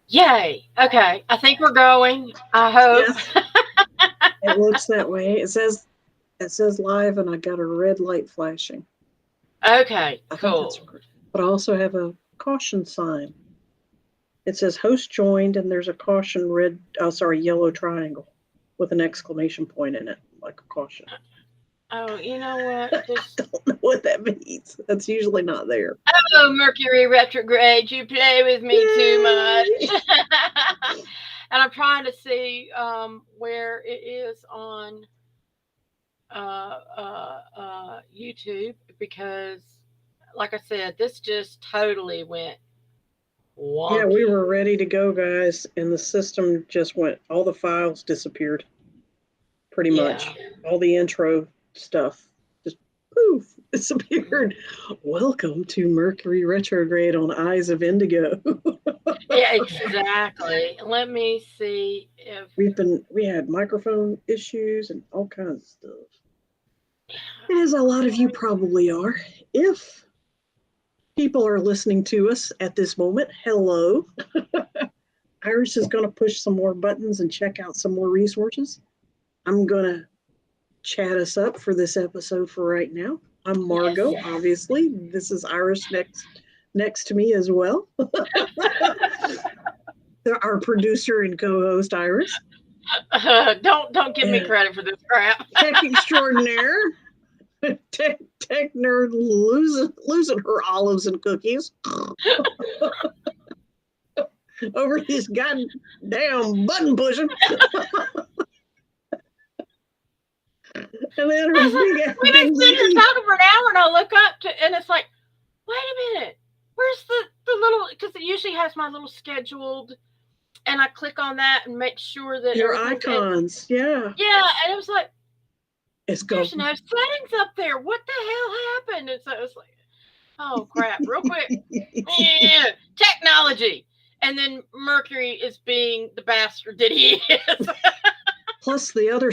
Yay. Okay. I think we're going. I hope. Yes, it looks that way. It says live, and I got a red light flashing. Okay. I think that's Cool. correct. But I also have a caution sign. It says host joined, and there's a caution yellow triangle with an exclamation point in it, like a caution. Oh, you know what? I Just don't know what that means. That's usually not there. oh, Mercury retrograde. You play with me too Yay! much. And I'm trying to see where it is on YouTube because, like I said, this just totally went Yeah, we wonky. were ready to go, guys, and the system just went, all the files disappeared pretty Yeah. much. All the intro stuff just poof disappeared. Welcome to Mercury retrograde on Eyes of Indigo. Yeah, exactly. Let me see if We had microphone issues and all kinds of stuff. As a lot of you probably are. If people are listening to us at this moment, hello. Iris is going to push some more buttons and check out some more resources. I'm going to chat us up for this episode for right now. I'm yes. Margot, obviously. This is Iris next to me as well. Our producer and co-host Iris. Don't give me And credit for this crap. tech extraordinaire, tech nerd losing her olives and cookies over this goddamn button pushing. And then her big ass We've big been sitting here Z. talking for an hour, and I look up to, and it's like, wait a minute, where's the little? Because it usually has my little scheduled, and I click on that and make sure that Your everything's in. icons, yeah. Yeah, and it was like, It's there's gone. no settings up there. What the hell happened? And so it was like, oh crap, real quick, yeah, technology. And then Mercury is being the bastard that he is. Plus the other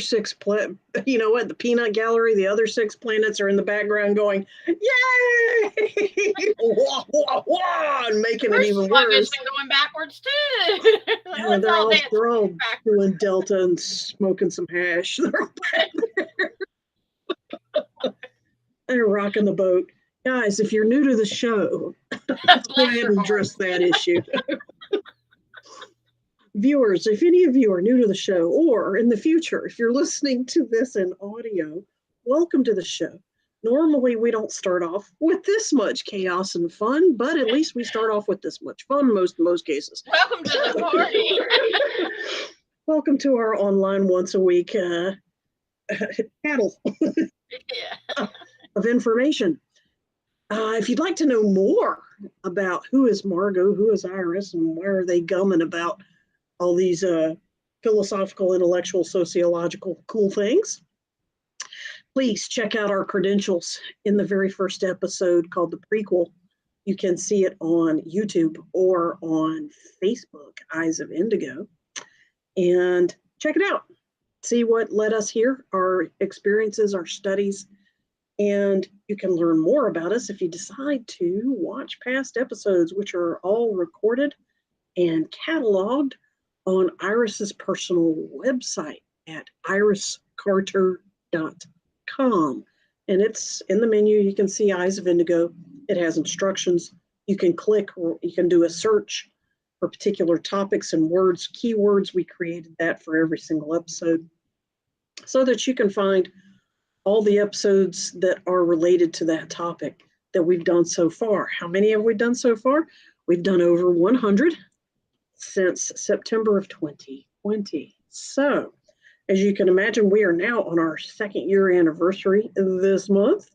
you know what, the peanut gallery, the other 6 planets are in the background going, yay! Wah, wah, wah, and making We're it even sluggish worse. and going backwards too. Like, Yeah, let's all dance they're all backwards. doing delta and smoking some hash. They're rocking the boat. Guys, if you're new to the show, let's go Bless ahead your and heart. address that issue. Viewers, if any of you are new to the show, or in the future, if you're listening to this in audio, welcome to the show. Normally, we don't start off with this much chaos and fun, but at least we start off with this much fun most cases. Welcome to the party. Welcome to our online once a week battle Yeah. of information. If you'd like to know more about who is Margot, who is Iris, and why are they gumming about all these philosophical, intellectual, sociological cool things, please check out our credentials in the very first episode called The Prequel. You can see it on YouTube or on Facebook, Eyes of Indigo, and check it out. See what led us here, our experiences, our studies, and you can learn more about us if you decide to watch past episodes, which are all recorded and cataloged on Iris's personal website at iriscarter.com. And it's in the menu. You can see Eyes of Indigo. It has instructions. You can click, or you can do a search for particular topics and words, keywords. We created that for every single episode so that you can find all the episodes that are related to that topic that we've done so far. How many have we done so far? We've done over 100 since September of 2020. So, as you can imagine, we are now on our second year anniversary this month.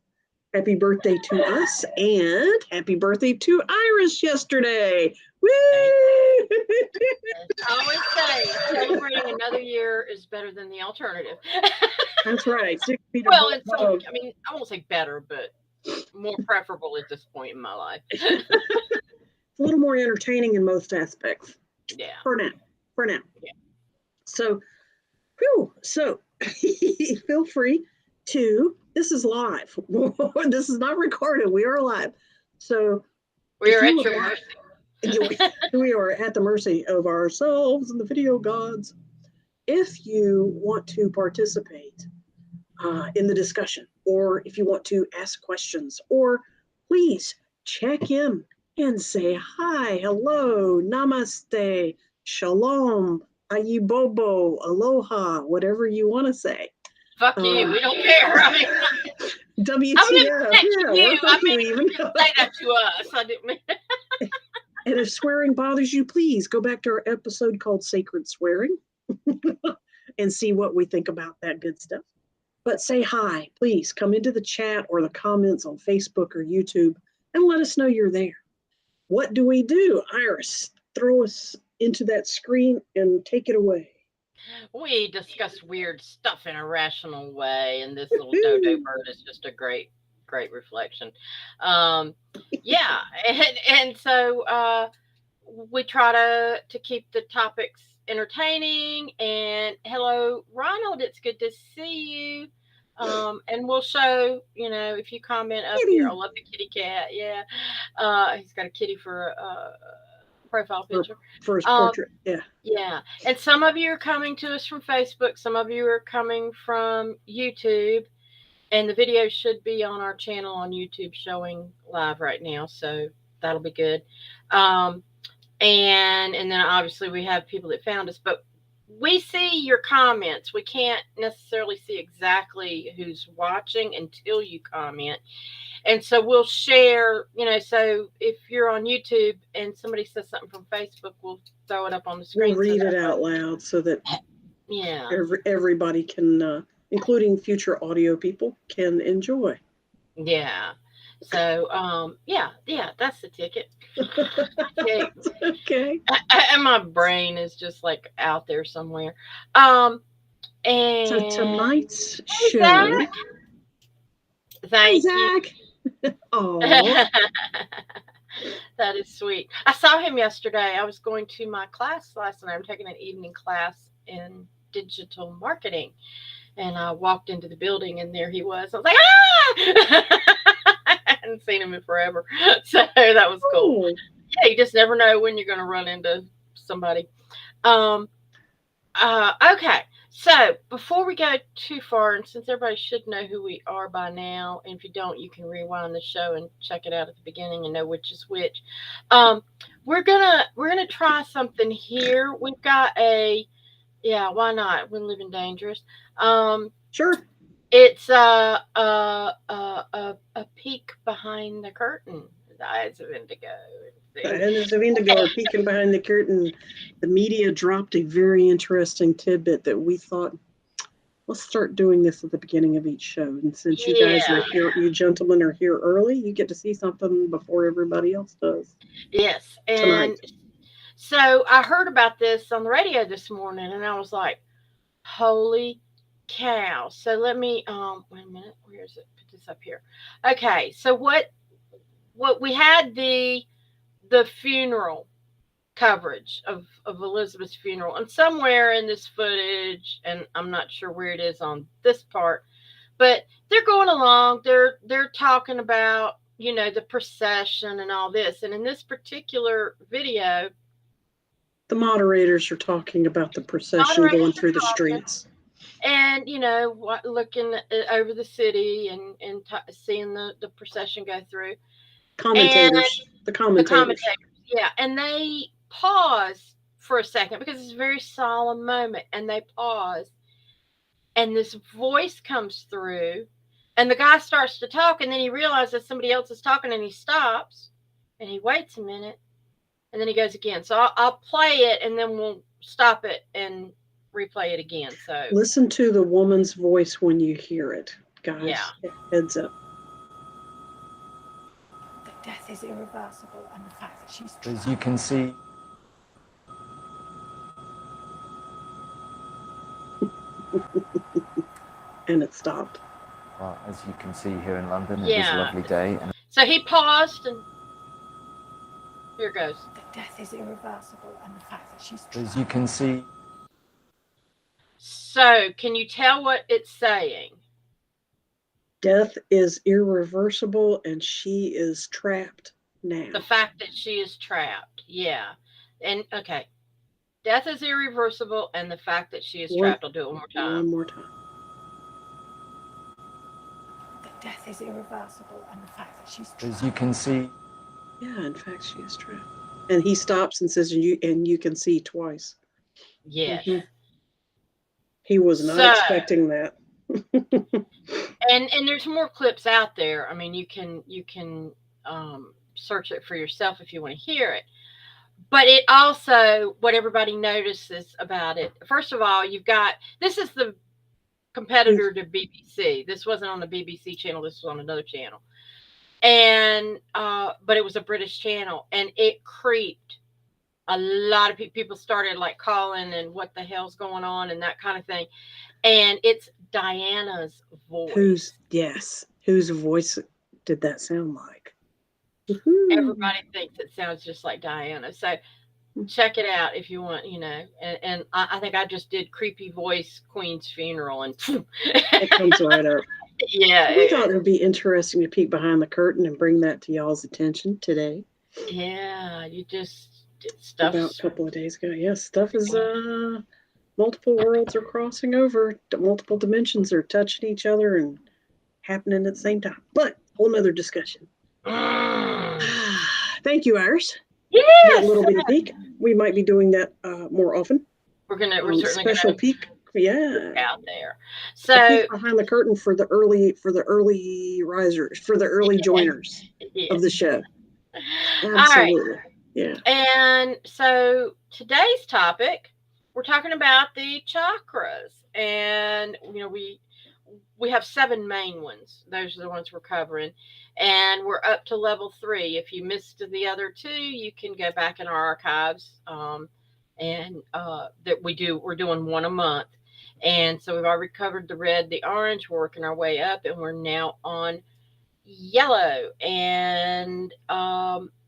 Happy birthday to us, and happy birthday to Iris yesterday. Thank Woo! I always say celebrating another year is better than the alternative. That's right. 6 feet Well, in some, above. I mean, I won't say better, but more preferable at this point in my life. It's a little more entertaining in most aspects. Yeah. For now. For now. Yeah. So, so feel free to. This is live. This is not recorded. We are live. So We if are you at would your like, mercy. We are at the mercy of ourselves and the video gods. If you want to participate in the discussion, or if you want to ask questions, or please check in and say hi, hello, namaste, shalom, ayibobo, aloha, whatever you want to say. Fuck you. We don't care. I mean, WTF? I mean, Yeah, you. or fuck I mean, you even. say that to us. I didn't mean. And if swearing bothers you, please go back to our episode called Sacred Swearing and see what we think about that good stuff. But say hi, please come into the chat or the comments on Facebook or YouTube and let us know you're there. What do we do? Iris, throw us into that screen and take it away. We discuss weird stuff in a rational way, and this little dodo bird is just a great reflection. Yeah, and so we try to keep the topics entertaining. And hello, Ronald, it's good to see you. And we'll show, if you comment up Kitty. here. I love the kitty cat. Yeah, he's got a kitty for a profile picture. For his portrait, yeah. Yeah. And some of you are coming to us from Facebook. Some of you are coming from YouTube. And the video should be on our channel on YouTube showing live right now. So that'll be good. And then obviously we have people that found us. But we see your comments. We can't necessarily see exactly who's watching until you comment. And so we'll share, so if you're on YouTube and somebody says something from Facebook, we'll throw it up on the screen. We'll read it out loud so that everybody can, including future audio people, can enjoy. Yeah. So, yeah, that's the ticket. Okay. And my brain is just like out there somewhere. And so tonight's show. Zach. Thank Zach. Oh, that is sweet. I saw him yesterday. I was going to my class last night. I'm taking an evening class in digital marketing, and I walked into the building, and there he was. I was like, ah! I hadn't seen him in forever, so that was cool. Yeah, you just never know when you're going to run into somebody. Okay. So before we go too far, and since everybody should know who we are by now, and if you don't, you can rewind the show and check it out at the beginning and know which is which. We're gonna try something here. We've got why not? When living dangerous. Sure. It's a peek behind the curtain. The eyes of indigo. The eyes of indigo are peeking behind the curtain. The media dropped a very interesting tidbit that we thought, let's start doing this at the beginning of each show. And since you guys are here, you gentlemen are here early, you get to see something before everybody else does. Yes. And tonight. So I heard about this on the radio this morning, and I was like, holy cow. So let me, wait a minute. Where is it? Put this up here. Okay. So what we had the funeral coverage of Elizabeth's funeral, and somewhere in this footage, and I'm not sure where it is on this part, but they're going along, they're talking about, the procession and all this. And in this particular video, the moderators are talking about the procession going through the streets. And, looking over the city and seeing the procession go through. The commentators. Yeah. And they pause for a second because it's a very solemn moment. And they pause. And this voice comes through. And the guy starts to talk. And then he realizes somebody else is talking. And he stops. And he waits a minute. And then he goes again. So I'll play it. And then we'll stop it and replay it again. So listen to the woman's voice when you hear it, guys. Yeah. Heads up. Death is irreversible, and the fact that she's as you can see. And it stopped. Well, as you can see here in London, it is a lovely day. And so he paused, and here goes. Death is irreversible, and the fact that she's as you can see. So, can you tell what it's saying? Death is irreversible, and she is trapped now. The fact that she is trapped, Yeah. And okay. Death is irreversible, and the fact that she is One, trapped. I'll do it one more time. one more time. That death is irreversible, and the fact that she's As you trapped. can see, Yeah, in fact, she is trapped. And he stops and says, "You can see twice." Yes. Mhm. He was not So, expecting that. and there's more clips out there. I mean, you can search it for yourself if you want to hear it. But it also, what everybody notices about it. First of all, you've got, this is the competitor to BBC. This wasn't on the BBC channel. This was on another channel. And but it was a British channel, and it creeped a lot of people. Started like calling and what the hell's going on and that kind of thing. And it's Diana's voice. Whose voice did that sound like? Woohoo. Everybody thinks it sounds just like Diana. So check it out if you want, and I think I just did creepy voice Queen's funeral, and It comes right up. yeah, We thought it would be interesting to peek behind the curtain and bring that to y'all's attention today. yeah, you just stuff. About a couple of days ago. Yes, stuff is multiple worlds are crossing over, multiple dimensions are touching each other and happening at the same time. But whole nother discussion. Thank you, Iris. Yes, That little bitty peek. We might be doing that more often. we're certainly special gonna peek. Yeah. out there. A So peek behind the curtain for the early risers, for the early joiners yes. of the show. All right. Absolutely. Yeah. And so today's topic, we're talking about the chakras, and we have 7 main ones. Those are the ones we're covering, and we're up to level 3. If you missed the other 2, you can go back in our archives, and we're doing one a month. And so we've already covered the red, the orange. We're working our way up, and we're now on yellow. And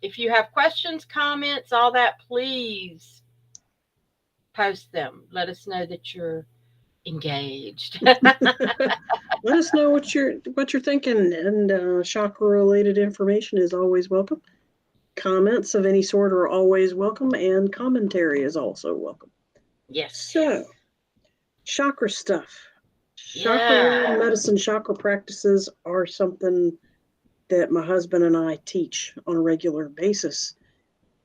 if you have questions, comments, all that, please post them. Let us know that you're engaged. Let us know what you're thinking, and chakra related information is always welcome. Comments of any sort are always welcome, and commentary is also welcome. Yes. So, chakra stuff. Chakra medicine, chakra practices are something that my husband and I teach on a regular basis.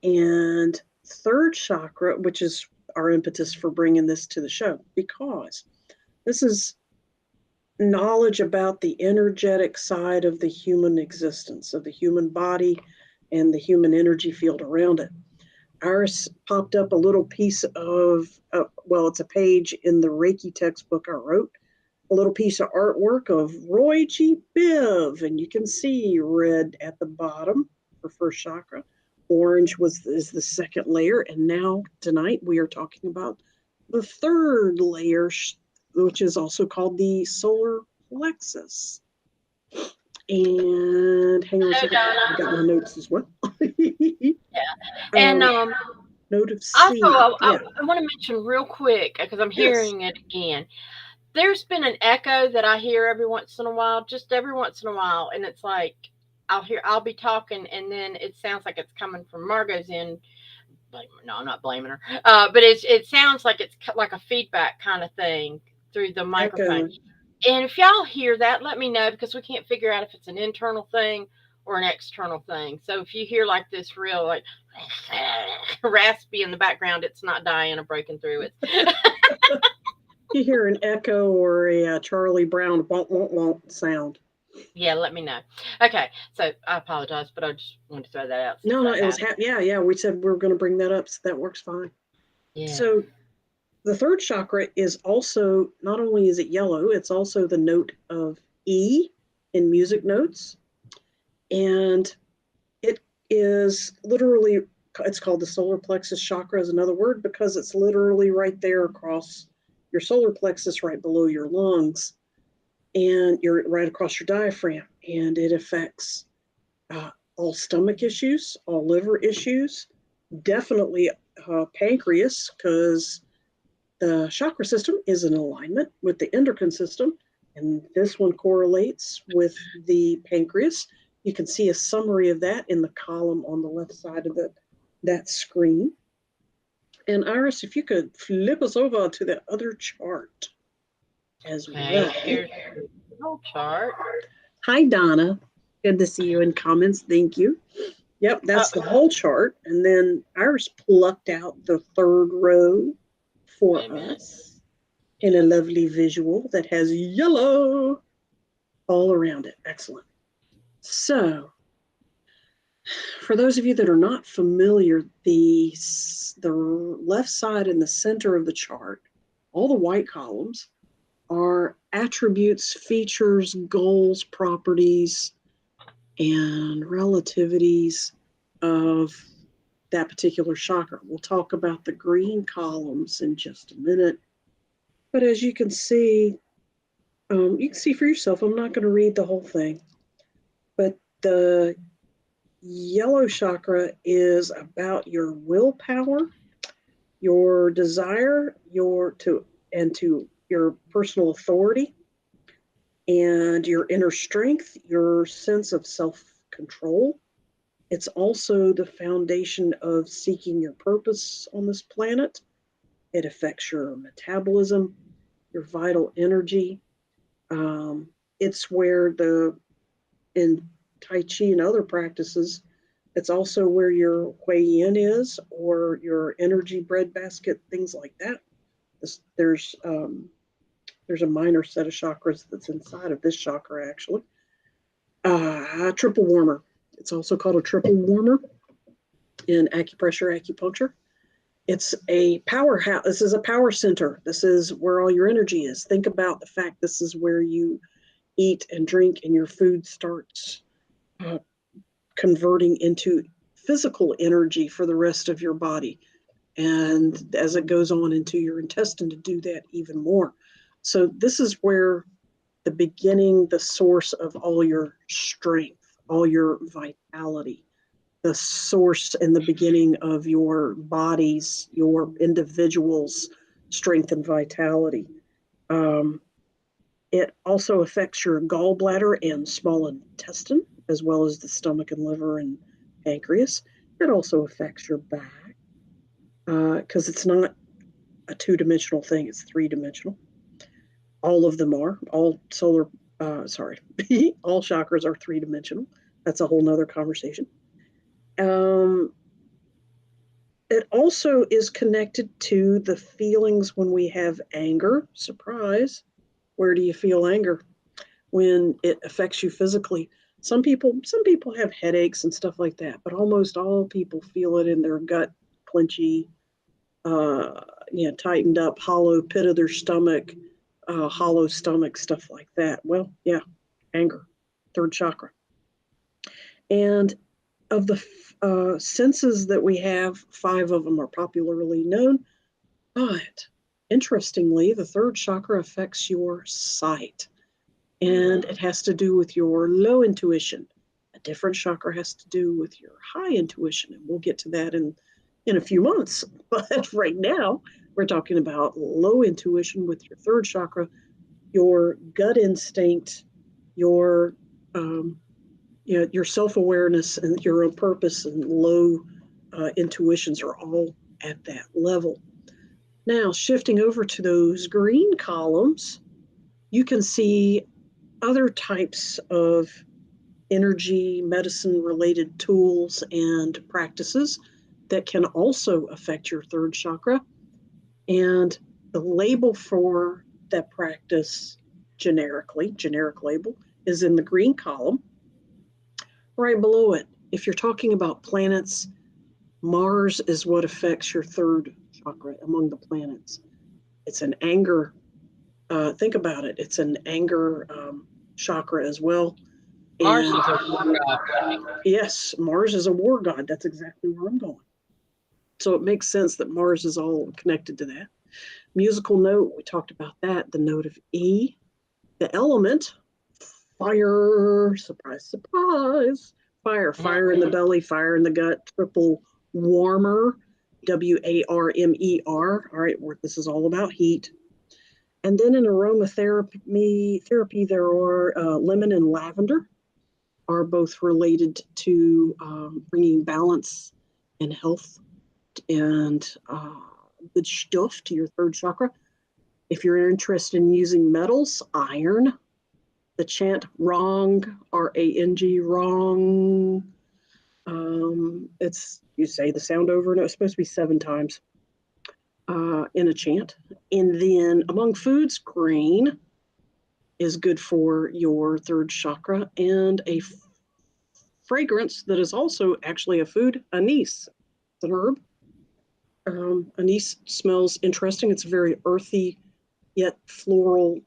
And third chakra, which is our impetus for bringing this to the show, because this is knowledge about the energetic side of the human existence, of the human body and the human energy field around it. Iris popped up a little piece of, it's a page in the Reiki textbook I wrote, a little piece of artwork of Roy G. Biv, and you can see red at the bottom for first chakra. Orange is the second layer, and now tonight we are talking about the third layer, which is also called the solar plexus. And hang on a second, I got my notes as well. Yeah, and note of C. Also, I want to mention real quick, because I'm hearing it again. There's been an echo that I hear every once in a while, just every once in a while, and it's like I'll be talking, and then it sounds like it's coming from Margot's end. No, I'm not blaming her, but it sounds like it's like a feedback kind of thing through the microphone. Echo. And if y'all hear that, let me know, because we can't figure out if it's an internal thing or an external thing. So if you hear like this real like raspy in the background, it's not Diana breaking through it. You hear an echo or a Charlie Brown won't sound. Yeah, let me know. Okay, so I apologize, but I just wanted to throw that out. No, it was yeah. We said we were going to bring that up, so that works fine. Yeah. So the third chakra is also, not only is it yellow, it's also the note of E in music notes, and it is literally, it's called the solar plexus chakra is another word, because it's literally right there across your solar plexus, right below your lungs, and you're right across your diaphragm, and it affects all stomach issues, all liver issues, definitely pancreas, because the chakra system is in alignment with the endocrine system, and this one correlates with the pancreas. You can see a summary of that in the column on the left side of that screen. And Iris, if you could flip us over to the other chart as well. Here's the whole chart. Hi, Donna. Good to see you in comments. Thank you. Yep, that's the whole chart. And then Iris plucked out the third row for us in a lovely visual that has yellow all around it. Excellent. So, for those of you that are not familiar, the left side and the center of the chart, all the white columns, are attributes, features, goals, properties, and relativities of that particular chakra. We'll talk about the green columns in just a minute. But as you can see for yourself, I'm not going to read the whole thing, but the yellow chakra is about your willpower, your desire, your personal authority, and your inner strength, your sense of self-control. It's also the foundation of seeking your purpose on this planet. It affects your metabolism, your vital energy. It's where in Tai Chi and other practices, it's also where your Hui Yin is, or your energy breadbasket, things like that. There's a minor set of chakras that's inside of this chakra, actually. Triple warmer. It's also called a triple warmer in acupressure, acupuncture. It's a powerhouse. This is a power center. This is where all your energy is. Think about the fact this is where you eat and drink and your food starts converting into physical energy for the rest of your body. And as it goes on into your intestine to do that even more. So this is where the source of all your strength, all your vitality, the source and the beginning of your body's, your individual's strength and vitality. It also affects your gallbladder and small intestine, as well as the stomach and liver and pancreas. It also affects your back, because it's not a two-dimensional thing, it's three-dimensional. All of them are. All chakras are three-dimensional. That's a whole nother conversation. It also is connected to the feelings when we have anger. Surprise. Where do you feel anger? When it affects you physically. Some people have headaches and stuff like that, but almost all people feel it in their gut, clenchy, tightened up, hollow pit of their stomach, hollow stomach, stuff like that. Well, yeah, anger, third chakra. And of the senses that we have, 5 of them are popularly known, but interestingly, the third chakra affects your sight, and it has to do with your low intuition. A different chakra has to do with your high intuition, and we'll get to that in a few months. But right now, we're talking about low intuition with your third chakra, your gut instinct, your self-awareness and your own purpose and low intuitions are all at that level. Now, shifting over to those green columns, you can see other types of energy medicine related tools and practices that can also affect your third chakra. And the label for that practice, generic label, is in the green column. Right below it, if you're talking about planets, Mars is what affects your third chakra among the planets. It's an anger. Think about it. It's an anger chakra as well. Mars is a war god, right? Yes, Mars is a war god. That's exactly where I'm going. So it makes sense that Mars is all connected to that. Musical note, we talked about that. The note of E. The element, fire, surprise, surprise. Fire in the belly, fire in the gut, triple warmer, WARMER. All right, this is all about heat. And then in aromatherapy, there are lemon and lavender are both related to bringing balance and health and good stuff to your third chakra. If you're interested in using metals, iron, the chant wrong, R-A-N-G, wrong. It's, you say the sound over and it's supposed to be 7 times in a chant. And then among foods, green is good for your third chakra, and a fragrance that is also actually a food, anise. It's an herb. Anise smells interesting. It's very earthy, yet floral,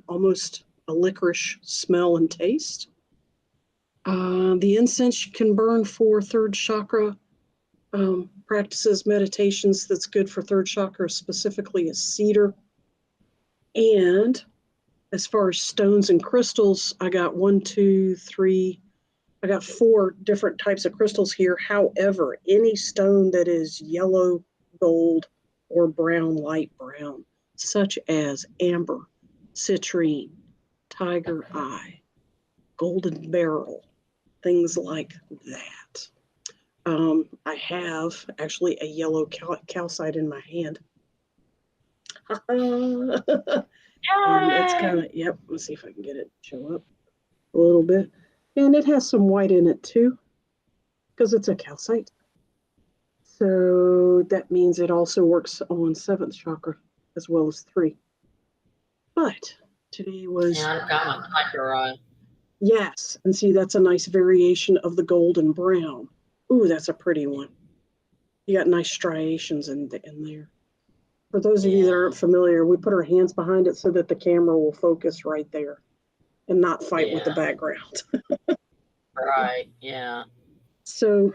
almost a licorice smell and taste. The incense you can burn for third chakra practices, meditations that's good for third chakra specifically is cedar. And as far as stones and crystals, I got 1, 2, 3, I got 4 different types of crystals here. However, any stone that is yellow, gold, or brown, light brown, such as amber, citrine, tiger eye, golden beryl, things like that. I have actually a yellow calcite in my hand. And it's kind of, yep, let's see if I can get it to show up a little bit. And it has some white in it too, because it's a calcite. So that means it also works on 7th chakra as well as 3. But today was... Yeah, I've got my tiger eye. Yes, and see, that's a nice variation of the golden brown. Ooh, that's a pretty one. You got nice striations in there. For those of you that aren't familiar, we put our hands behind it so that the camera will focus right there and not fight with the background. Right, yeah. So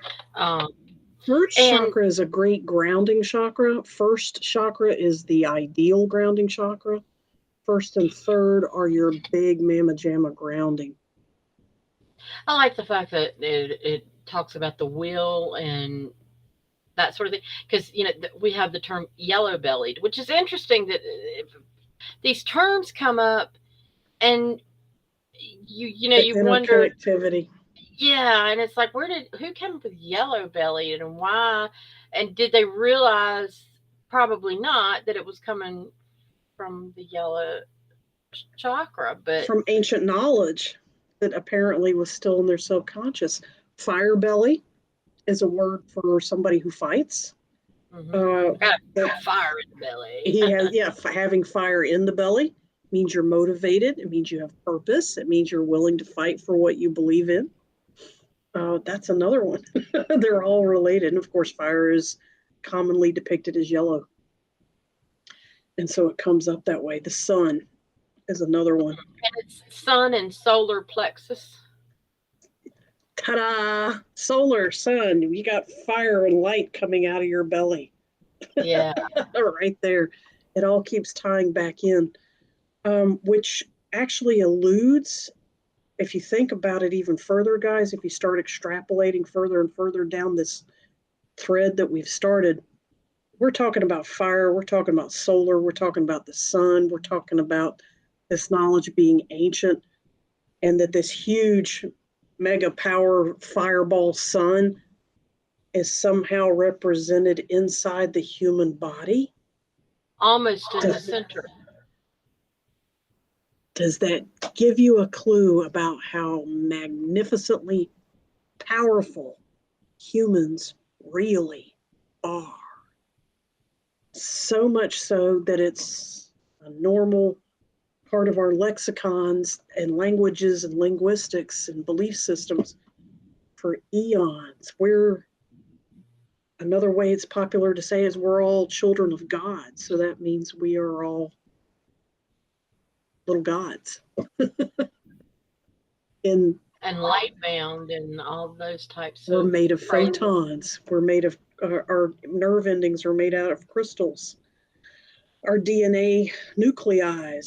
third chakra is a great grounding chakra. First chakra is the ideal grounding chakra. First and third are your big mamma jamma grounding. I like the fact that it talks about the will and that sort of thing, because we have the term yellow bellied, which is interesting that these terms come up, and you wonder connectivity. Yeah, and it's like, who came up with yellow bellied and why, and did they realize, probably not, that it was coming from the yellow chakra, but from ancient knowledge that apparently was still in their subconscious. Fire belly is a word for somebody who fights. Got fire in the belly. He has, having fire in the belly means you're motivated. It means you have purpose. It means you're willing to fight for what you believe in. That's another one. They're all related. And of course, fire is commonly depicted as yellow. And so it comes up that way. The sun is another one. And it's sun and solar plexus. Ta-da! Solar, sun. You got fire and light coming out of your belly. Yeah. Right there. It all keeps tying back in, which actually alludes, if you think about it even further, guys, if you start extrapolating further and further down this thread that we've started, we're talking about fire, we're talking about solar, we're talking about the sun, we're talking about this knowledge being ancient, and that this huge mega power fireball sun is somehow represented inside the human body. Almost in the center. Does that give you a clue about how magnificently powerful humans really are? So much so that it's a normal part of our lexicons and languages and linguistics and belief systems for eons. Another way it's popular to say is we're all children of God. So that means we are all little gods. And light bound and all those types we're made of photons. We're made of, our nerve endings are made out of crystals. Our DNA nuclei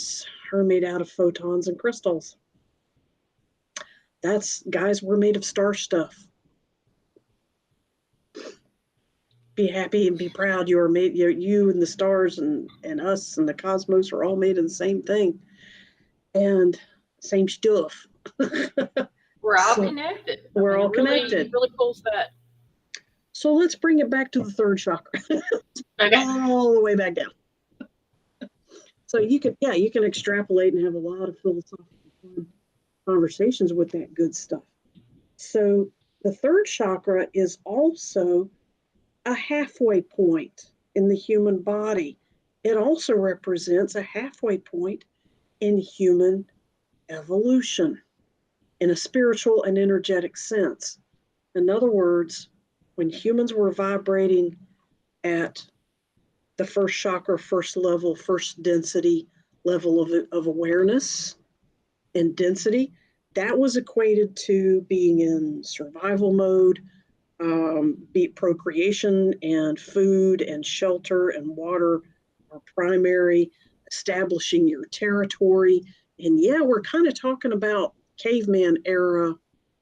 are made out of photons and crystals. Guys, we're made of star stuff. Be happy and be proud. You are made, you and the stars and us and the cosmos are all made of the same thing and same stuff. We're all connected. We're all connected. Really cool that. So let's bring it back to the third chakra, Okay. all the way back down. So you can extrapolate and have a lot of philosophical conversations with that good stuff. So the third chakra is also a halfway point in the human body. It also represents a halfway point in human evolution in a spiritual and energetic sense. In other words, when humans were vibrating at the first chakra, first level, first density level of awareness and density, that was equated to being in survival mode, be procreation and food and shelter and water are primary, establishing your territory. And yeah, we're kind of talking about caveman era,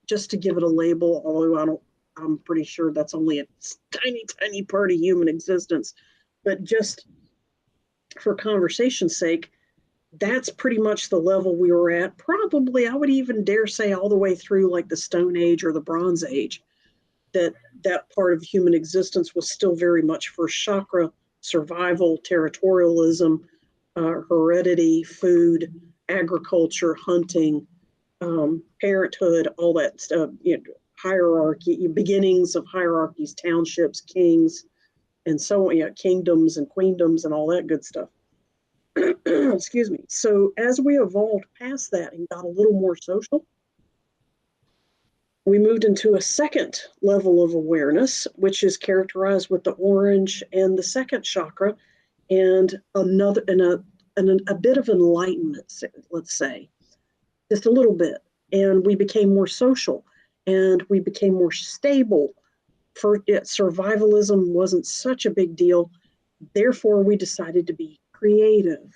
just to give it a label, although I'm pretty sure that's only a tiny, tiny part of human existence. But just for conversation's sake, that's pretty much the level we were at. Probably, I would even dare say, all the way through like the Stone Age or the Bronze Age, that part of human existence was still very much first chakra, survival, territorialism, heredity, food, agriculture, hunting, parenthood, all that stuff, hierarchy, beginnings of hierarchies, townships, kings, and so on, kingdoms and queendoms and all that good stuff. Excuse me. So as we evolved past that and got a little more social, we moved into a second level of awareness, which is characterized with the orange and the second chakra, and a bit of enlightenment, let's say, just a little bit. And we became more social, and we became more stable. Survivalism wasn't such a big deal. Therefore, we decided to be creative.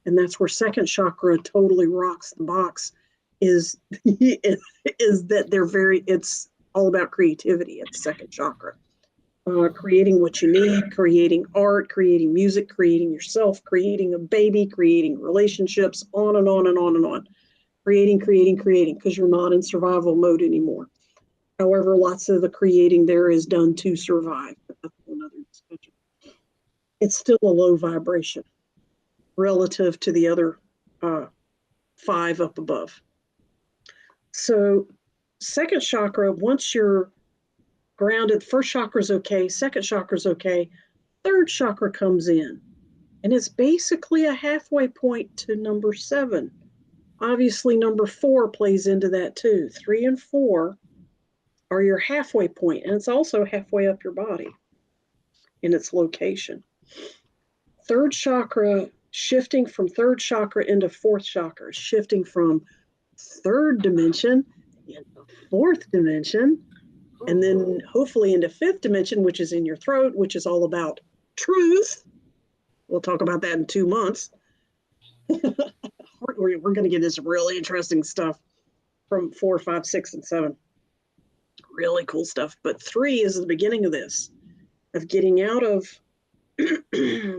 And that's where second chakra totally rocks the box, is is that it's all about creativity at the second chakra. Creating what you need, creating art, creating music, creating yourself, creating a baby, creating relationships, on and on and on and on. Creating, because you're not in survival mode anymore. However, lots of the creating there is done to survive, but that's another discussion. It's still a low vibration relative to the other 5 up above. So second chakra, once you're grounded, first chakra is okay, second chakra is okay, third chakra comes in. And it's basically a halfway point to number 7. Obviously, number 4 plays into that too. 3 and 4 are your halfway point, and it's also halfway up your body in its location. Third chakra, shifting from third chakra into fourth chakra, shifting from third dimension into fourth dimension, and then hopefully into fifth dimension, which is in your throat, which is all about truth. We'll talk about that in 2 months. We're going to get into some really interesting stuff from 4, 5, 6, and 7. Really cool stuff. But 3 is the beginning of this, of getting out of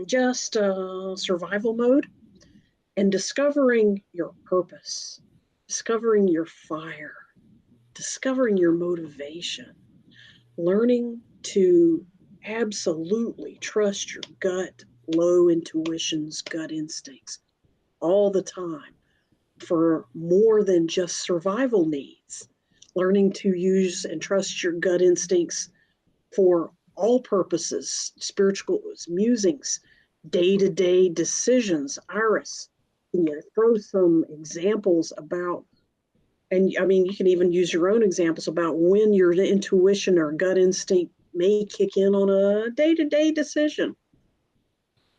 just survival mode and discovering your purpose, discovering your fire, discovering your motivation, learning to absolutely trust your gut, low intuitions, gut instincts all the time for more than just survival needs. Learning to use and trust your gut instincts for all purposes, spiritual musings, day-to-day decisions. Iris, can you throw some examples about, and I mean, you can even use your own examples about when your intuition or gut instinct may kick in on a day-to-day decision.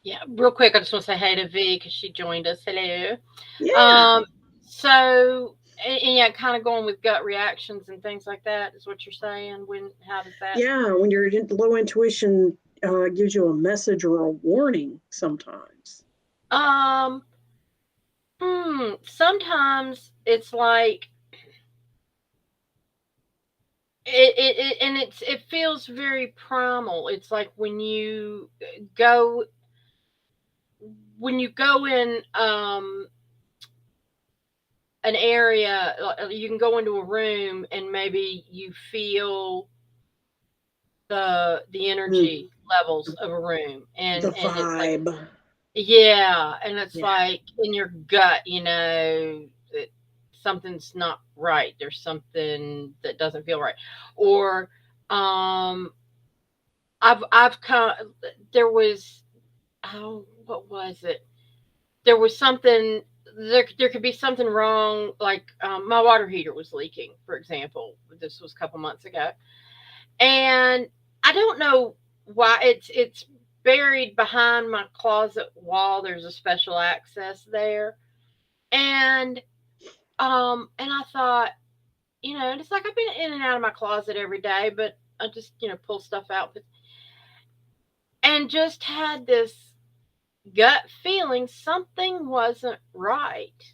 Yeah, real quick, I just want to say hey to V because she joined us. Hello. Yeah. So, and yeah, kind of going with gut reactions and things like that is what you're saying. How does that? Yeah, when your low intuition gives you a message or a warning sometimes. Um, sometimes it's like it feels very primal. It's like go when you go in an area, you can go into a room and maybe you feel the energy levels of a room, The and it's like, vibe. yeah, and it's Yeah. like in your gut, that something's not right. There's something that doesn't feel right, or um, I've come. There was, oh, what was it? There was something. There could be something wrong, like my water heater was leaking, for example. This was a couple months ago, and I don't know why it's buried behind my closet wall. There's a special access there, and and I thought, and it's like I've been in and out of my closet every day, but I just pull stuff out, and just had this gut feeling something wasn't right,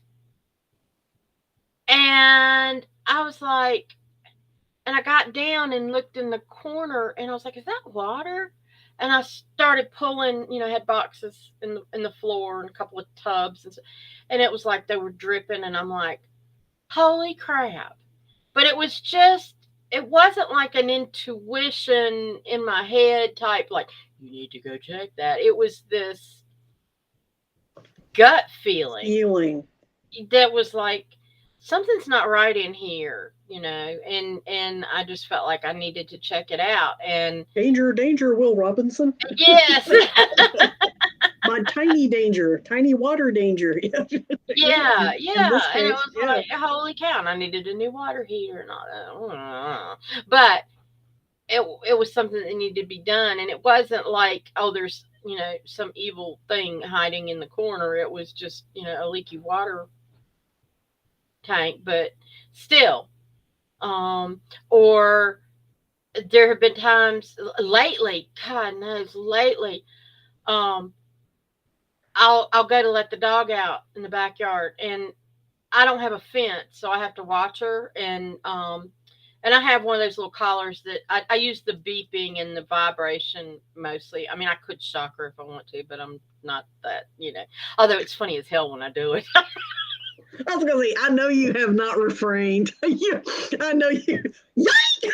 and I was like, and I got down and looked in the corner, and I was like, "Is that water?" And I started pulling. Had boxes in the floor and a couple of tubs, and it was like they were dripping, and I'm like, "Holy crap!" But it was just. It wasn't like an intuition in my head type, like, you need to go check that. It was this gut feeling Feeling. that was like, something's not right in here, and I just felt like I needed to check it out. And Danger, danger, Will Robinson. yes. My tiny danger, tiny water danger. Yeah, In yeah, this and it case, was yeah. like, holy cow, and I needed a new water heater and all that. But it was something that needed to be done, and it wasn't like, oh, there's some evil thing hiding in the corner. It was just a leaky water tank, but still, um, or there have been times lately, God knows, lately, um, I'll go to let the dog out in the backyard, and I don't have a fence, so I have to watch her, and I have one of those little collars that I use the beeping and the vibration mostly. I mean, I could shock her if I want to, but I'm not that. Although it's funny as hell when I do it. I was gonna say, I know you have not refrained. I know you. Yikes!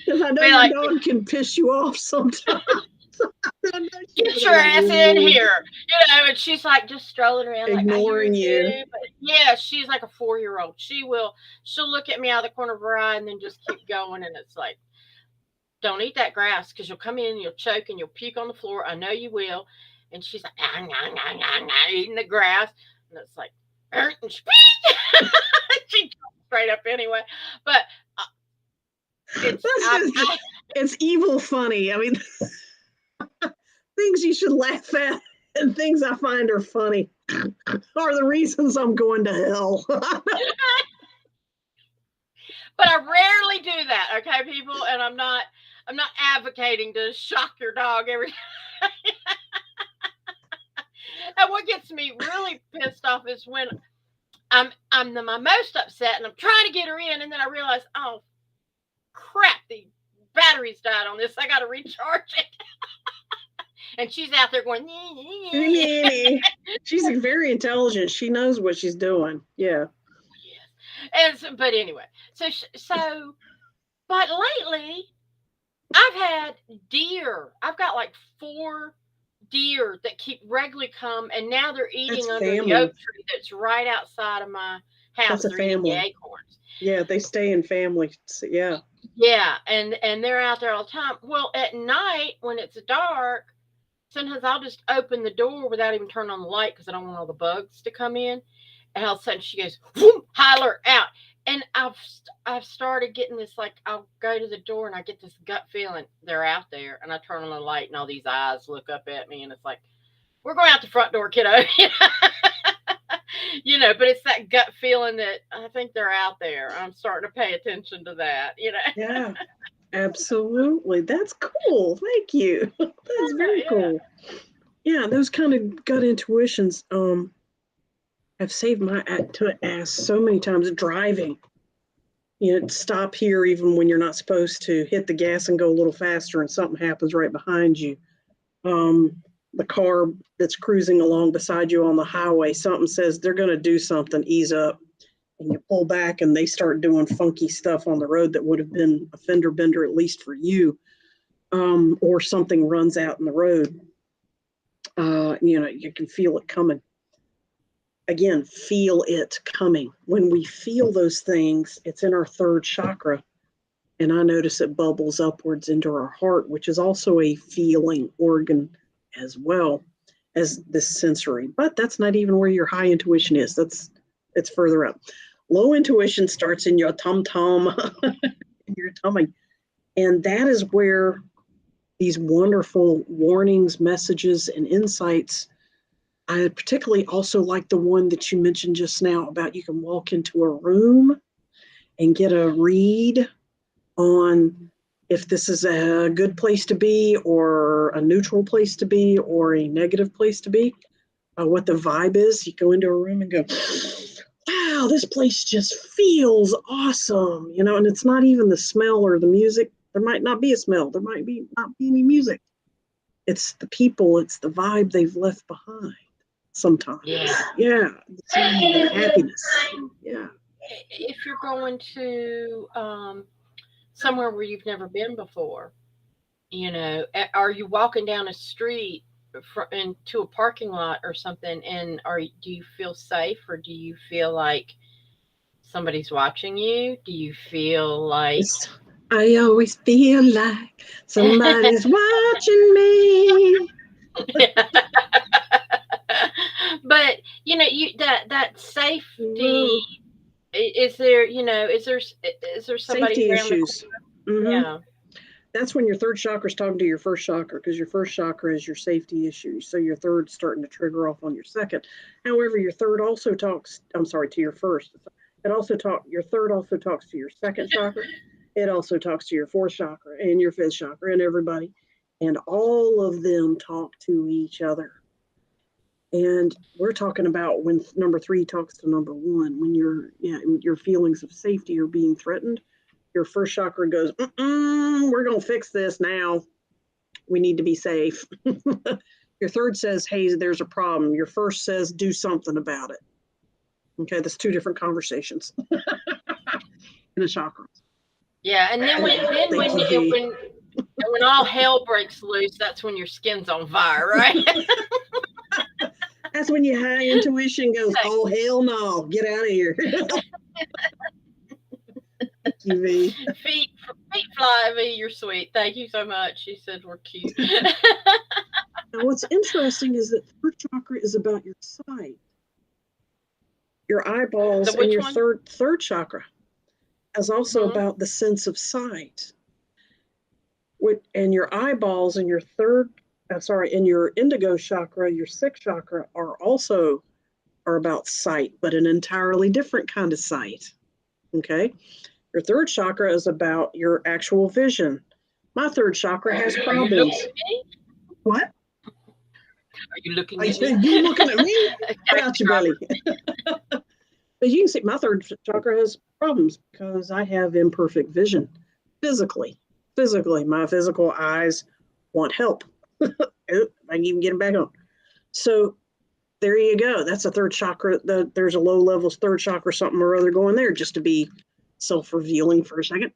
Because I know Be your like, dog can piss you off sometimes. get your ass in here, and she's like just strolling around like, I hear Ignoring you. you, but yeah, she's like a 4-year-old. She'll look at me out of the corner of her eye and then just keep going, and it's like, don't eat that grass because you'll come in and you'll choke and you'll puke on the floor. I know you will. And she's like, eating the grass, and it's like, and she jumps straight up anyway. But it's evil funny. I mean, things you should laugh at and things I find are funny are the reasons I'm going to hell. But I rarely do that, okay, people, and I'm not advocating to shock your dog every time. And what gets me really pissed off is when I'm my most upset and I'm trying to get her in, and then I realize, oh crap, the battery's died on this. I got to recharge it. And she's out there going, she's very intelligent. She knows what she's doing. Yeah. And so, but anyway, but lately I've had deer. I've got like 4 deer that keep regularly come, and now they're eating under the oak tree that's right outside of my house. That's a they're eating the family. acorns. Yeah, they stay in families. Yeah. Yeah, and they're out there all the time. Well, at night when it's dark, sometimes I'll just open the door without even turning on the light because I don't want all the bugs to come in. And all of a sudden she goes, whoom, holler out. And I've started getting this, like, I'll go to the door and I get this gut feeling they're out there, and I turn on the light and all these eyes look up at me, and it's like, we're going out the front door, kiddo. But it's that gut feeling that I think they're out there. I'm starting to pay attention to that. Yeah, absolutely. That's cool. Thank you. That's very cool. Yeah, those kind of gut intuitions have saved my ass so many times driving. Stop here even when you're not supposed to, hit the gas and go a little faster, and something happens right behind you. The car that's cruising along beside you on the highway, something says they're going to do something, ease up. and you pull back and they start doing funky stuff on the road that would have been a fender bender, at least for you, or something runs out in the road, you can feel it coming. Again, feel it coming. When we feel those things, it's in our third chakra. And I notice it bubbles upwards into our heart, which is also a feeling organ as well as this sensory. But that's not even where your high intuition is. It's further up. Low intuition starts in your tum-tum, in your tummy. And that is where these wonderful warnings, messages, and insights. I particularly also like the one that you mentioned just now about you can walk into a room and get a read on if this is a good place to be or a neutral place to be or a negative place to be, what the vibe is. You go into a room and go, wow, this place just feels awesome, and it's not even the smell or the music. There might not be a smell. There might not be any music. It's the people. It's the vibe they've left behind sometimes. Yeah. The happiness. Yeah. If you're going to somewhere where you've never been before, are you walking down a street into a parking lot or something, and do you feel safe, or do you feel like somebody's watching you? Do you feel like I always feel like somebody's watching me. But that safety, is there somebody Safety around issues. the Yeah. That's when your third chakra is talking to your first chakra, because your first chakra is your safety issue. So your third's starting to trigger off on your second. However, your third also talks, to your first. Your third also talks to your second chakra. It also talks to your fourth chakra and your fifth chakra and everybody. And all of them talk to each other. And we're talking about when number 3 talks to number 1, when your feelings of safety are being threatened. Your first chakra goes, we're going to fix this now. We need to be safe. Your third says, hey, there's a problem. Your first says, do something about it. Okay, that's 2 different conversations in the chakras. Yeah, and then when all hell breaks loose, that's when your skin's on fire, right? That's when your high intuition goes, oh, hell no, get out of here. Thank you, V. Feet fly, V, you're sweet. Thank you so much. She said we're cute. Now, what's interesting is that third chakra is about your sight, your eyeballs, and your third chakra is also about the sense of sight. And your eyeballs and your and your indigo chakra, your sixth chakra, are about sight, but an entirely different kind of sight. Okay. Your third chakra is about your actual vision. My third chakra has problems. Are you looking at me? What? Are you looking at me? You looking at me? Get out your belly. But you can see my third chakra has problems because I have imperfect vision physically. My physical eyes want help. I can even get them back on. So there you go. That's a third chakra. There's a low level third chakra, something or other going there, just to be self-revealing for a second.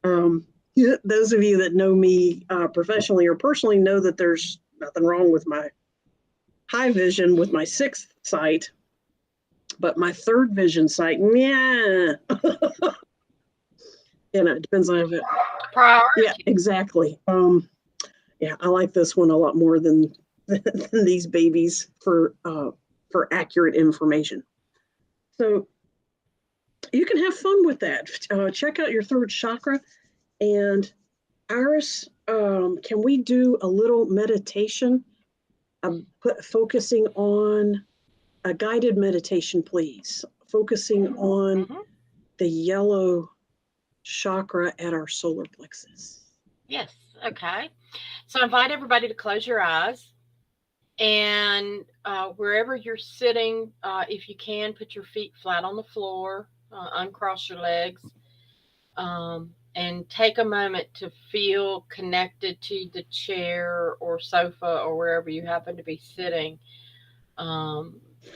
Those of you that know me professionally or personally know that there's nothing wrong with my high vision with my sixth sight, but my third vision sight, yeah. It depends on it. Priority. Yeah, exactly. Yeah, I like this one a lot more than these babies for accurate information. So you can have fun with that. Check out your third chakra. And Iris, can we do a little meditation, focusing on a guided meditation, please? Focusing on the yellow chakra at our solar plexus. Yes. Okay. So I invite everybody to close your eyes, and wherever you're sitting, if you can, put your feet flat on the floor, uncross your legs, and take a moment to feel connected to the chair or sofa or wherever you happen to be sitting.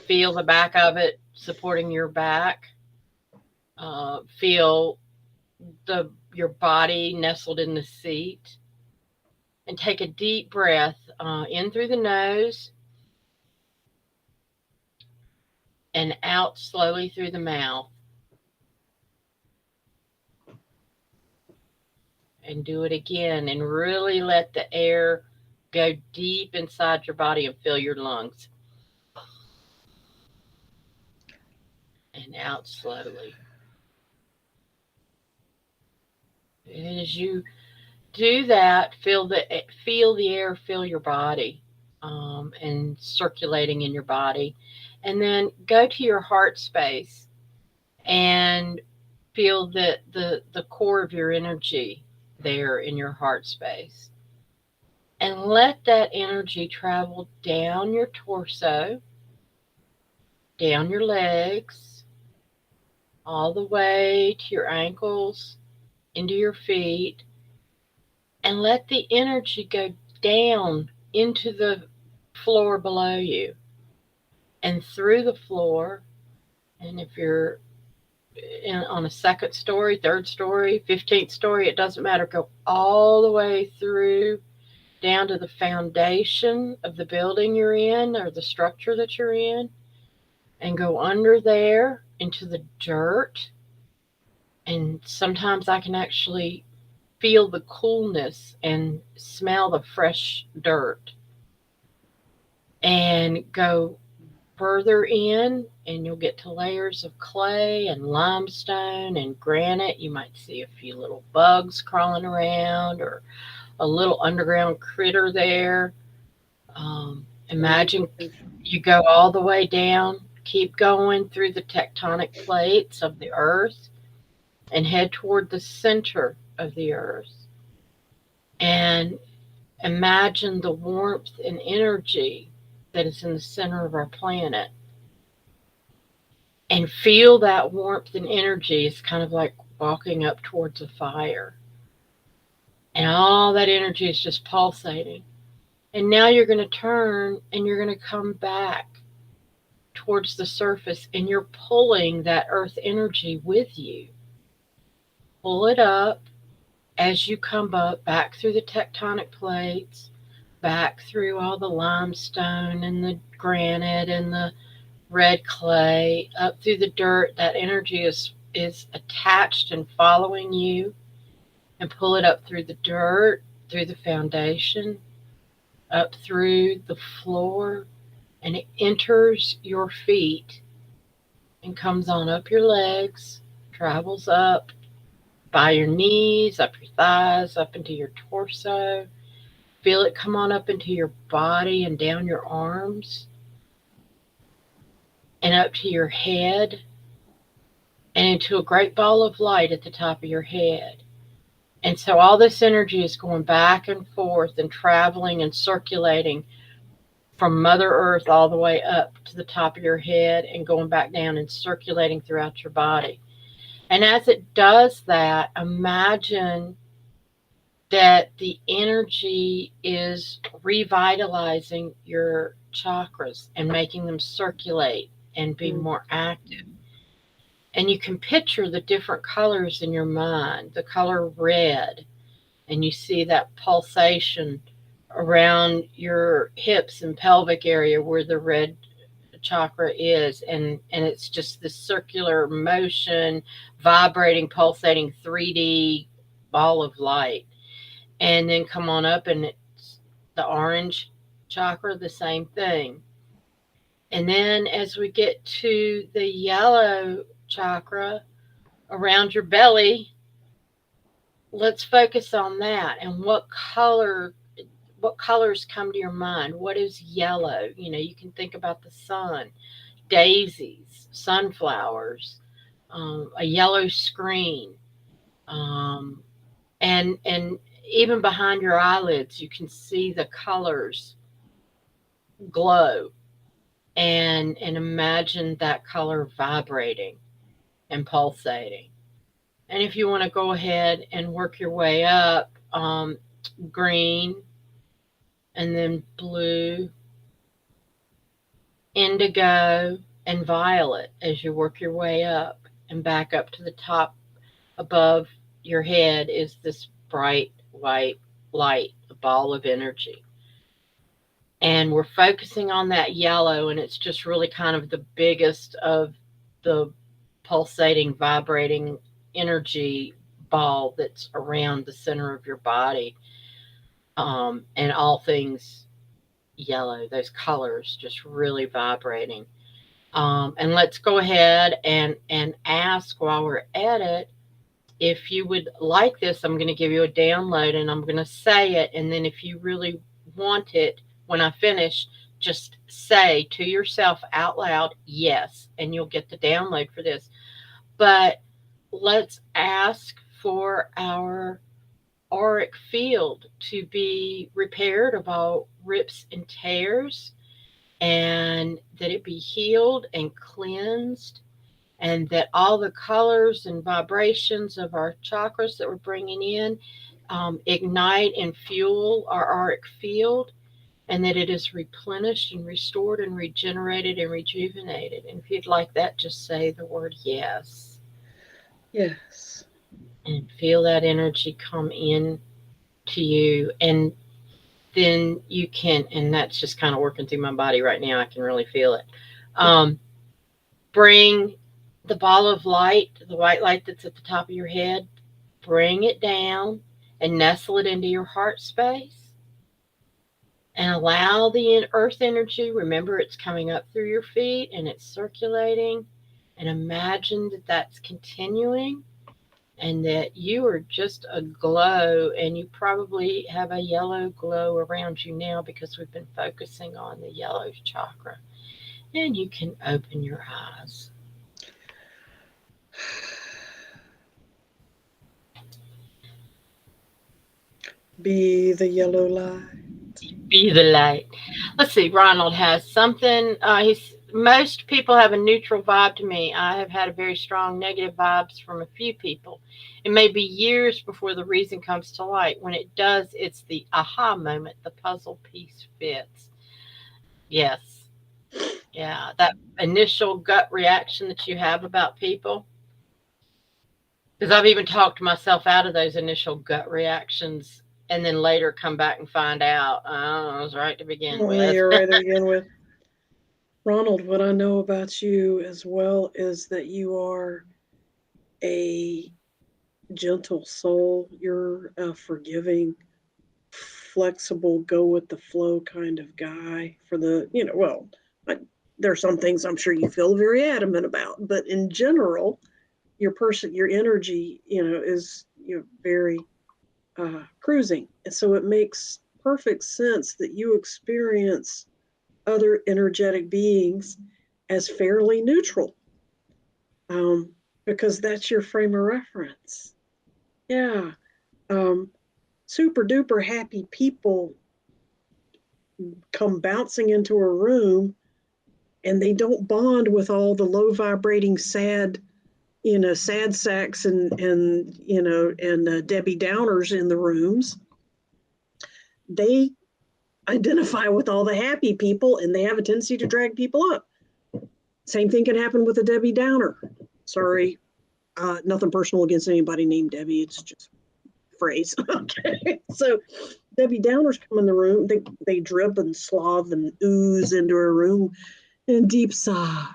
Feel the back of it supporting your back. Feel your body nestled in the seat. And take a deep breath in through the nose and out slowly through the mouth. And do it again and really let the air go deep inside your body and fill your lungs. And out slowly. And as you do that, feel the air fill your body and circulating in your body. And then go to your heart space and feel the core of your energy there in your heart space. And let that energy travel down your torso, down your legs, all the way to your ankles, into your feet, and let the energy go down into the floor below you and through the floor. And if you're on a second story, third story, 15th story, it doesn't matter. Go all the way through down to the foundation of the building you're in or the structure that you're in, and go under there into the dirt. And sometimes I can actually feel the coolness and smell the fresh dirt. And go further in, and you'll get to layers of clay and limestone and granite. You might see a few little bugs crawling around or a little underground critter there. Imagine you go all the way down, keep going through the tectonic plates of the earth and head toward the center of the earth. And imagine the warmth and energy that is in the center of our planet. And feel that warmth and energy. It's kind of like walking up towards a fire. And all that energy is just pulsating. And now you're going to turn and you're going to come back towards the surface, and you're pulling that earth energy with you. Pull it up as you come up, back through the tectonic plates, back through all the limestone and the granite and the red clay, up through the dirt. That energy is attached and following you. And pull it up through the dirt, through the foundation, up through the floor, and it enters your feet and comes on up your legs, travels up by your knees, up your thighs, up into your torso. Feel it come on up into your body and down your arms and up to your head and into a great ball of light at the top of your head. And so all this energy is going back and forth and traveling and circulating from Mother Earth all the way up to the top of your head and going back down and circulating throughout your body. And as it does that, imagine that the energy is revitalizing your chakras and making them circulate and be more active. And you can picture the different colors in your mind, the color red, and you see that pulsation around your hips and pelvic area where the red chakra is. And it's just this circular motion, vibrating, pulsating 3D ball of light. And then come on up, and it's the orange chakra, the same thing. And then as we get to the yellow chakra around your belly, let's focus on that. And what colors come to your mind? What is yellow? You can think about the sun, daisies, sunflowers, a yellow screen, and even behind your eyelids, you can see the colors glow, and imagine that color vibrating and pulsating. And if you want to go ahead and work your way up, green, and then blue, indigo, and violet as you work your way up. and back up to the top above your head is this bright white light, a ball of energy. And we're focusing on that yellow, and it's just really kind of the biggest of the pulsating, vibrating energy ball that's around the center of your body. And all things yellow, those colors just really vibrating. And let's go ahead and ask while we're at it, if you would like this, I'm going to give you a download and I'm going to say it. And then if you really want it, when I finish, just say to yourself out loud, yes, and you'll get the download for this. But let's ask for our auric field to be repaired of all rips and tears, and that it be healed and cleansed, and that all the colors and vibrations of our chakras that we're bringing in ignite and fuel our auric field, and that it is replenished and restored and regenerated and rejuvenated. And if you'd like that, just say the word yes. Yes. And feel that energy come in to you. And then you can, and that's just kind of working through my body right now. I can really feel it. Bring the ball of light, the white light that's at the top of your head, bring it down and nestle it into your heart space. And allow the earth energy, remember it's coming up through your feet and it's circulating. And imagine that that's continuing and that you are just aglow, and you probably have a yellow glow around you now because we've been focusing on the yellow chakra. And you can open your eyes. Be the yellow light. Be the light. Let's see. Ronald has something. Most people have a neutral vibe to me. I have had a very strong negative vibes from a few people. It may be years before the reason comes to light. When it does, it's the aha moment. The puzzle piece fits. Yes. Yeah. That initial gut reaction that you have about people. Because I've even talked myself out of those initial gut reactions, and then later come back and find out, oh, I was right to begin with. You're right to begin with. Ronald, what I know about you as well is that you are a gentle soul. You're a forgiving, flexible, go with the flow kind of guy. There are some things I'm sure you feel very adamant about, but in general, your energy, is very cruising. And so it makes perfect sense that you experience other energetic beings as fairly neutral, because that's your frame of reference. Yeah. Super duper happy people come bouncing into a room and they don't bond with all the low vibrating sad sacks and Debbie Downers in the rooms. They identify with all the happy people and they have a tendency to drag people up. Same thing can happen with a Debbie Downer. Sorry, nothing personal against anybody named Debbie. It's just a phrase. Okay. So Debbie Downers come in the room. They drip and sloth and ooze into a room and deep sigh.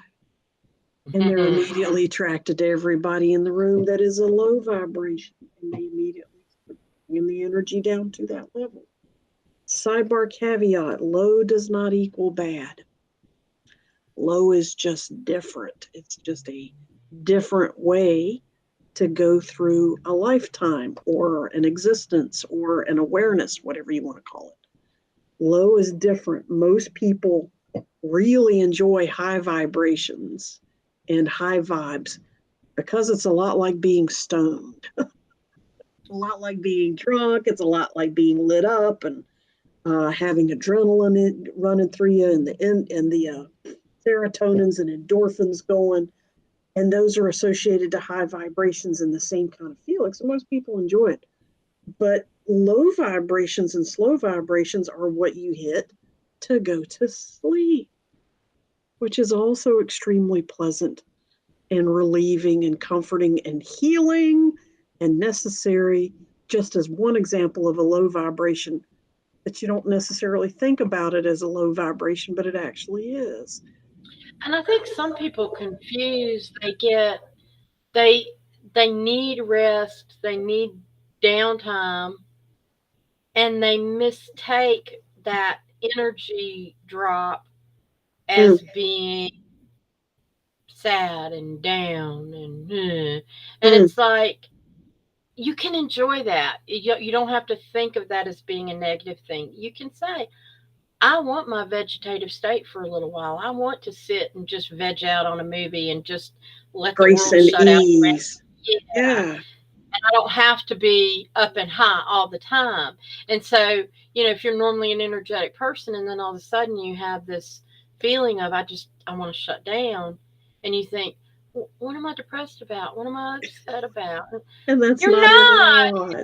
And they're immediately attracted to everybody in the room that is a low vibration. And they immediately bring the energy down to that level. Sidebar caveat, low does not equal bad. Low is just different. It's just a different way to go through a lifetime or an existence or an awareness, whatever you want to call it. Low is different. Most people really enjoy high vibrations and high vibes because it's a lot like being stoned. It's a lot like being drunk. It's a lot like being lit up and having adrenaline running through you and the serotonins and endorphins going. And those are associated to high vibrations and the same kind of feeling. So most people enjoy it. But low vibrations and slow vibrations are what you hit to go to sleep, which is also extremely pleasant. and relieving and comforting and healing and necessary, just as one example of a low vibration that you don't necessarily think about it as a low vibration, but it actually is. And I think some people confuse, they they need rest, they need downtime, and they mistake that energy drop Mm, as being sad and down and mm, it's like you can enjoy that. You don't have to think of that as being a negative thing. You can say, I want my vegetative state for a little while. I want to sit and just veg out on a movie and just let the grace world and shut out around ease. me. Yeah. Yeah. I don't have to be up and high all the time. And so, if you're normally an energetic person and then all of a sudden you have this feeling of, I want to shut down, and you think, what am I depressed about? What am I upset about? And that's You're not it at not. all.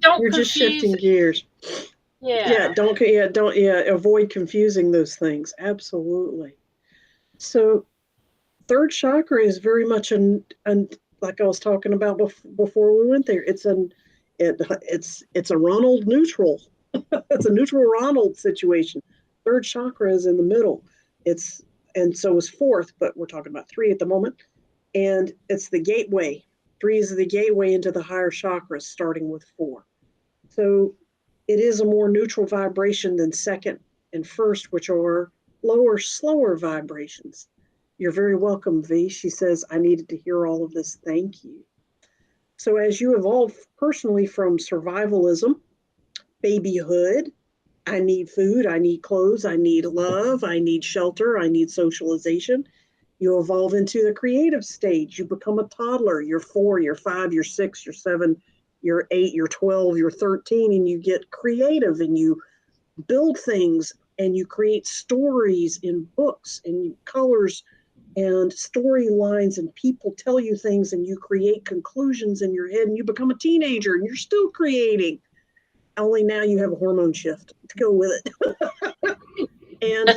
Don't You're just confuse. shifting gears. Yeah, Yeah. avoid confusing those things. Absolutely. So third chakra is very much an like I was talking about before we went there. It's a Ronald neutral. It's a neutral Ronald situation. Third chakra is in the middle. It's and so is fourth, but we're talking about three at the moment. And it's the gateway. Three is the gateway into the higher chakras, starting with four. So it is a more neutral vibration than second and first, which are lower, slower vibrations. You're very welcome, V. She says, I needed to hear all of this. Thank you. So, as you evolve personally from survivalism, babyhood, I need food, I need clothes, I need love, I need shelter, I need socialization. You evolve into the creative stage. You become a toddler. You're 4, you're 5, you're 6, you're 7, you're 8, you're 12, you're 13, and you get creative and you build things and you create stories in books and colors and storylines, and people tell you things and you create conclusions in your head, and you become a teenager and you're still creating. Only now you have a hormone shift to go with it. and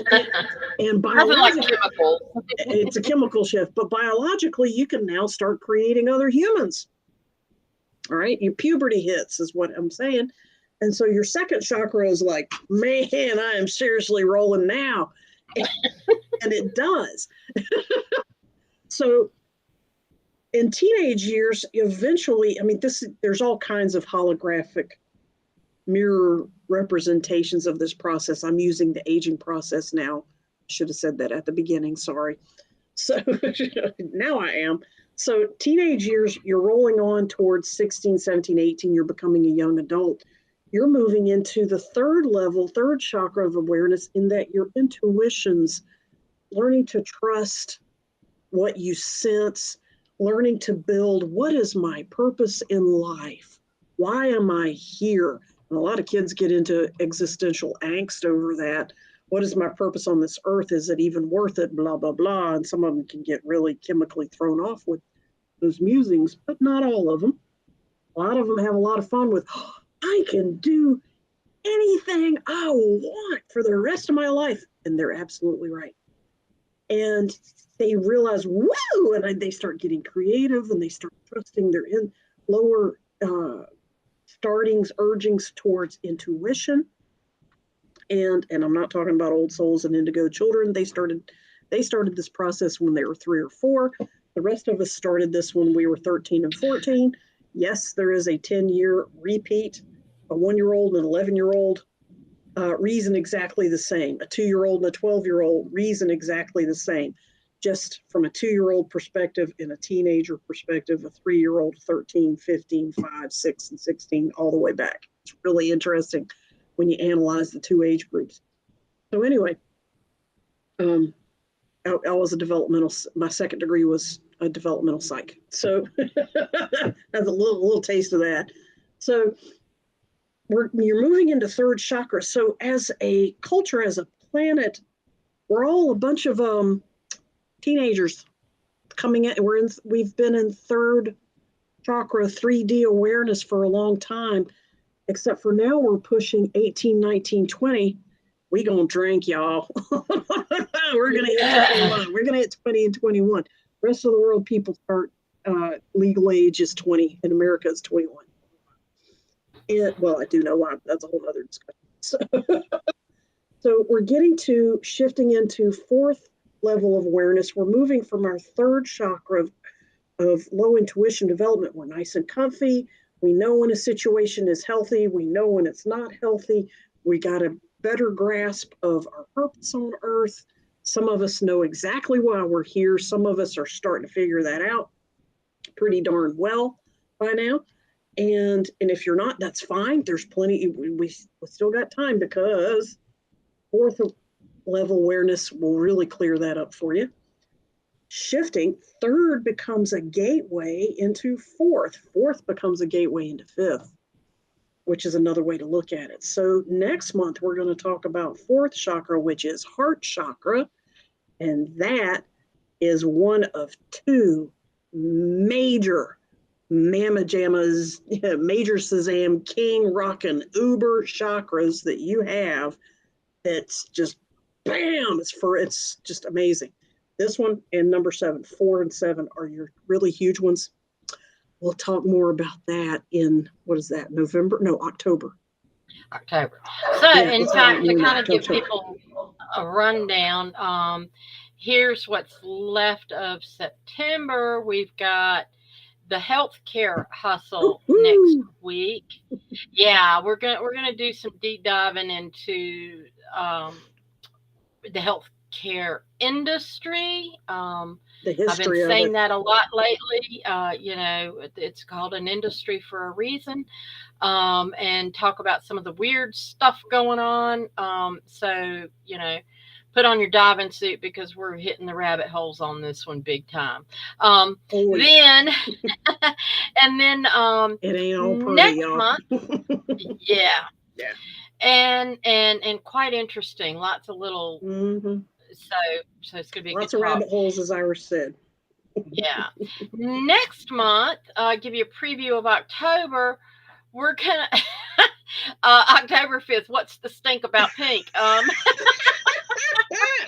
and Nothing like biologically, chemicals. it's a chemical shift, but biologically you can now start creating other humans. All right, your puberty hits is what I'm saying. And so your second chakra is like, man, I am seriously rolling now. And it does. So in teenage years, eventually, I mean, there's all kinds of holographic mirror representations of this process. I'm using the aging process now. Should have said that at the beginning, sorry. So now I am. So teenage years, you're rolling on towards 16, 17, 18, you're becoming a young adult. You're moving into the third level, third chakra of awareness, in that your intuitions, learning to trust what you sense, learning to build what is my purpose in life? Why am I here? And a lot of kids get into existential angst over that. What is my purpose on this earth? Is it even worth it? Blah, blah, blah. And some of them can get really chemically thrown off with those musings, but not all of them. A lot of them have a lot of fun with, oh, I can do anything I want for the rest of my life. And they're absolutely right. And they realize, whoa, and they start getting creative and they start trusting their lower startings, urgings towards intuition. And I'm not talking about old souls and indigo children. They started this process when they were 3 or 4. The rest of us started this when we were 13 and 14. Yes, there is a 10-year repeat. A 1-year-old and an 11-year-old reason exactly the same. A 2-year-old and a 12-year-old reason exactly the same. Just from a 2-year-old perspective and a teenager perspective, a 3-year-old, 13, 15, 5, 6, and 16, all the way back. It's really interesting when you analyze the two age groups. So anyway, I was my second degree was a developmental psych. So that's a little taste of that. So you're moving into third chakra. So as a culture, as a planet, we're all a bunch of teenagers coming in. We've been in third chakra 3D awareness for a long time, except for now we're pushing 18, 19, 20. We gonna drink, y'all. We're gonna hit 21. We're gonna hit 20 and 21. Rest of the world, people start legal age is 20. In America, it's 21. Well, I do know why. That's a whole other discussion. So we're getting to shifting into fourth level of awareness. We're moving from our third chakra of low intuition development. We're nice and comfy. We know when a situation is healthy. We know when it's not healthy. We got a better grasp of our purpose on earth. Some of us know exactly why we're here. Some of us are starting to figure that out pretty darn well by now. And if you're not, that's fine. There's plenty. We still got time, because fourth level awareness will really clear that up for you. Shifting, third becomes a gateway into fourth. Fourth becomes a gateway into fifth, which is another way to look at it. So next month, we're going to talk about fourth chakra, which is heart chakra. And that is one of two major mamma jammas, major Shazam, king rockin' uber chakras that you have. It's just bam, it's just amazing. This one and number 7, 4 and 7 are your really huge ones. We'll talk more about that in, October. So Yeah, in it's fact, to in kind of give October. people a rundown, here's what's left of September. We've got the healthcare hustle next week. Yeah, we're gonna do some deep diving into the healthcare industry. The I've been history of saying it. that a lot lately. It's called an industry for a reason, and talk about some of the weird stuff going on. So, put on your diving suit, because we're hitting the rabbit holes on this one big time. Then, and then it ain't all pretty, next y'all. month, yeah. Yeah. And quite interesting. Lots of little. Mm-hmm. So it's gonna be Lots a of good talk. rabbit holes, as Iris said. Yeah. Next month, give you a preview of October. We're gonna October 5th. What's the stink about pink?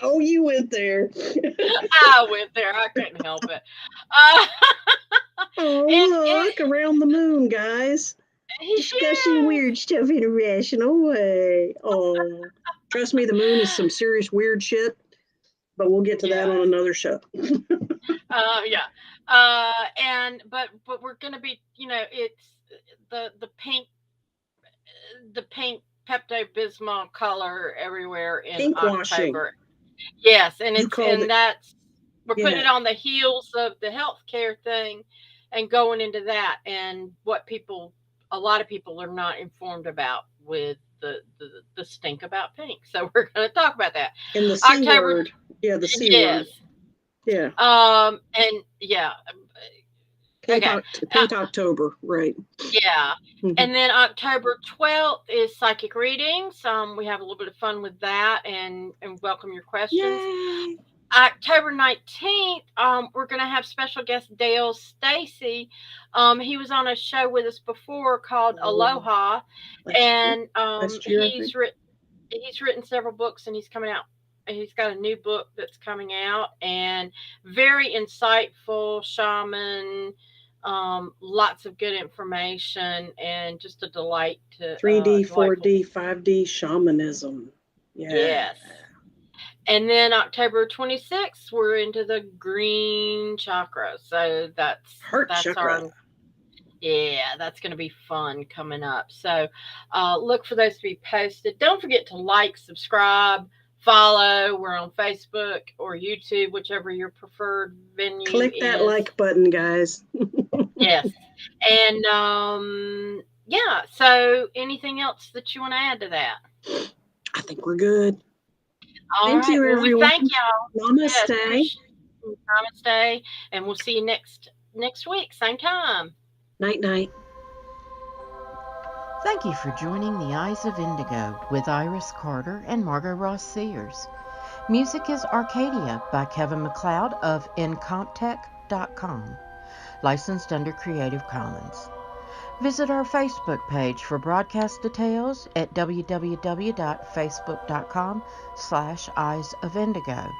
Oh, you went there. I went there. I couldn't help it. Look around the moon, guys. Discussing Yeah. weird stuff in a rational way. Oh, trust me, the moon is some serious weird shit. But we'll get to that on another show. Yeah. But we're gonna be, it's the pink Pepto-Bismol color everywhere in Pink October. washing. Yes, and we're putting it on the heels of the healthcare thing, and going into that, and what a lot of people are not informed about with the stink about pink. So we're going to talk about that. And the C word. Yeah, the C word. Yeah. And yeah. Pink October, right. Yeah. Mm-hmm. And then October 12th is psychic readings. We have a little bit of fun with that, and welcome your questions. Yay. October 19th, we're going to have special guest Dale Stacy. He was on a show with us before called Aloha, and he's written several books, and he's coming out. He's got a new book that's coming out, and very insightful shaman. Lots of good information, and just a delight to 3D, 4D, 5D shamanism. Yeah. Yes. And then October 26th, we're into the green chakra. So that's chakra. That's going to be fun coming up. So look for those to be posted. Don't forget to like, subscribe, follow. We're on Facebook or YouTube, whichever your preferred venue is. Click that like button, guys. Yes. And so anything else that you want to add to that? I think we're good. Thank you, everyone. We thank y'all. Namaste. Yes, namaste. And we'll see you next week, same time. Night. Thank you for joining The Eyes of Indigo with Iris Carter and Margot Ross Sears. Music is Arcadia by Kevin MacLeod of Incomptech.com. Licensed under Creative Commons. Visit our Facebook page for broadcast details at www.facebook.com/Eyes of Indigo.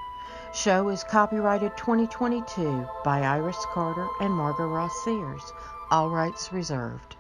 Show is copyrighted 2022 by Iris Carter and Margot Ross Sears. All rights reserved.